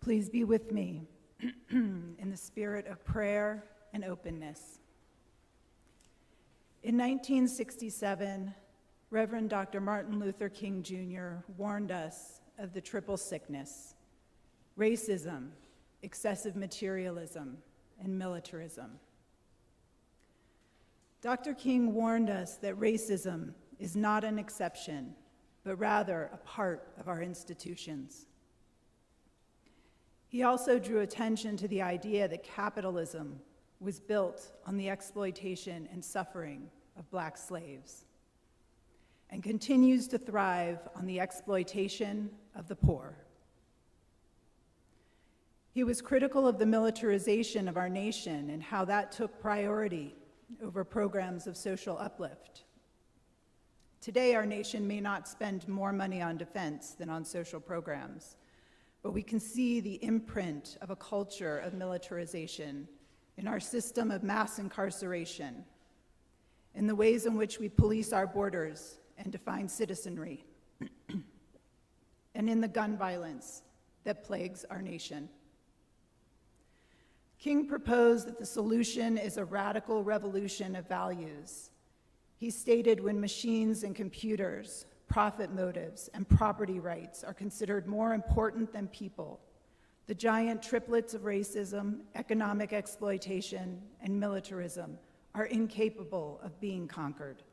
Please be with me in the spirit of prayer and openness. In 1967, Reverend Dr. Martin Luther King Jr. warned us of the triple sickness: racism, excessive materialism, and militarism. Dr. King warned us that racism is not an exception, but rather a part of our institutions. He also drew attention to the idea that capitalism was built on the exploitation and suffering of Black slaves and continues to thrive on the exploitation of the poor. He was critical of the militarization of our nation and how that took priority over programs of social uplift. Today, our nation may not spend more money on defense than on social programs, but we can see the imprint of a culture of militarization in our system of mass incarceration, in the ways in which we police our borders and define citizenry, and in the gun violence that plagues our nation. King proposed that the solution is a radical revolution of values. He stated when machines and computers, profit motives, and property rights are considered more important than people, the giant triplets of racism, economic exploitation, and militarism are incapable of being conquered.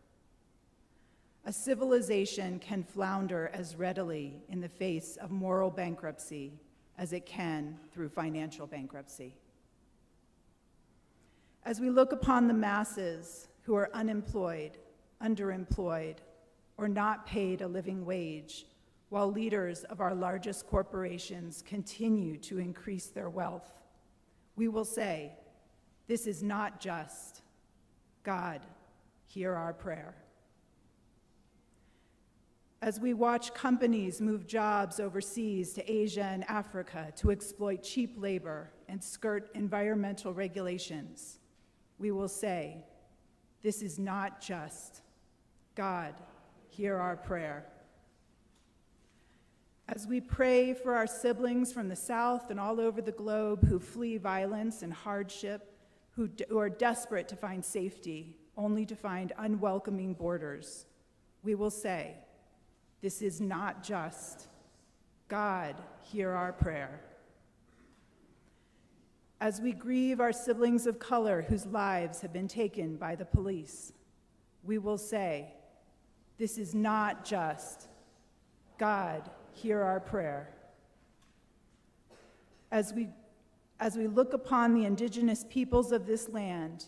A civilization can flounder as readily in the face of moral bankruptcy as it can through financial bankruptcy. As we look upon the masses who are unemployed, underemployed, or not paid a living wage, while leaders of our largest corporations continue to increase their wealth, we will say, this is not just. God, hear our prayer. As we watch companies move jobs overseas to Asia and Africa to exploit cheap labor and skirt environmental regulations, we will say, this is not just. God, hear our prayer. As we pray for our siblings from the South and all over the globe who flee violence and hardship, who are desperate to find safety, only to find unwelcoming borders, we will say, this is not just. God, hear our prayer. As we grieve our siblings of color whose lives have been taken by the police, we will say, this is not just. God, hear our prayer. As we look upon the indigenous peoples of this land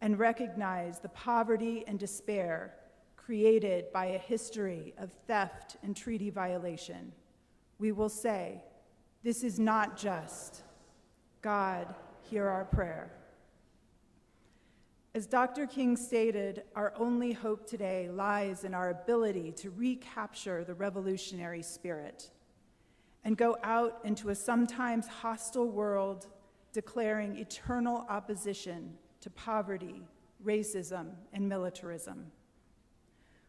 and recognize the poverty and despair created by a history of theft and treaty violation, we will say, this is not just. God, hear our prayer. As Dr. King stated, our only hope today lies in our ability to recapture the revolutionary spirit and go out into a sometimes hostile world declaring eternal opposition to poverty, racism, and militarism.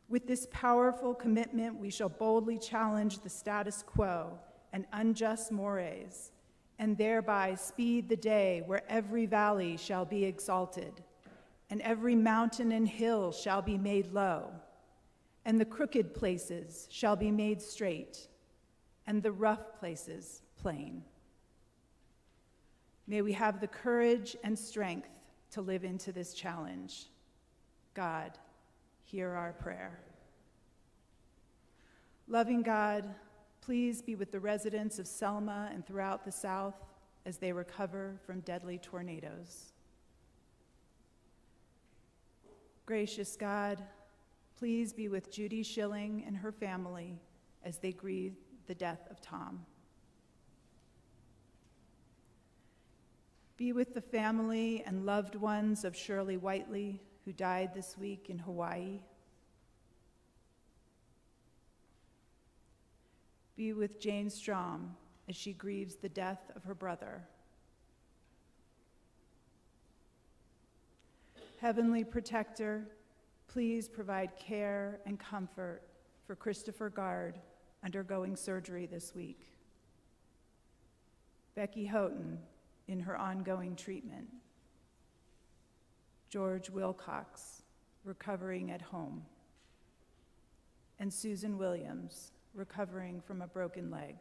With this powerful commitment, we shall boldly challenge the status quo and unjust mores, and thereby speed the day where every valley shall be exalted, and every mountain and hill shall be made low, and the crooked places shall be made straight, and the rough places plain. May we have the courage and strength to live into this challenge. God, hear our prayer. Loving God, please be with the residents of Selma and throughout the South as they recover from deadly tornadoes. Gracious God, please be with Judy Schilling and her family as they grieve the death of Tom. Be with the family and loved ones of Shirley Whiteley, who died this week in Hawaii. Be with Jane Strom as she grieves the death of her brother. Heavenly Protector, please provide care and comfort for Christopher Guard undergoing surgery this week. Becky Houghton in her ongoing treatment, George Wilcox, recovering at home, and Susan Williams, recovering from a broken leg.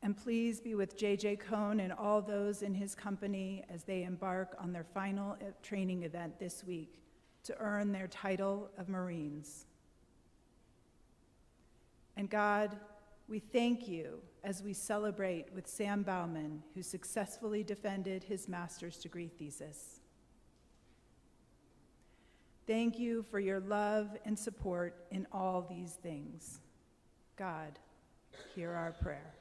And please be with J.J. Cohn and all those in his company as they embark on their final training event this week to earn their title of Marines. And God, we thank you as we celebrate with Sam Bauman, who successfully defended his master's degree thesis. Thank you for your love and support in all these things. God, hear our prayer.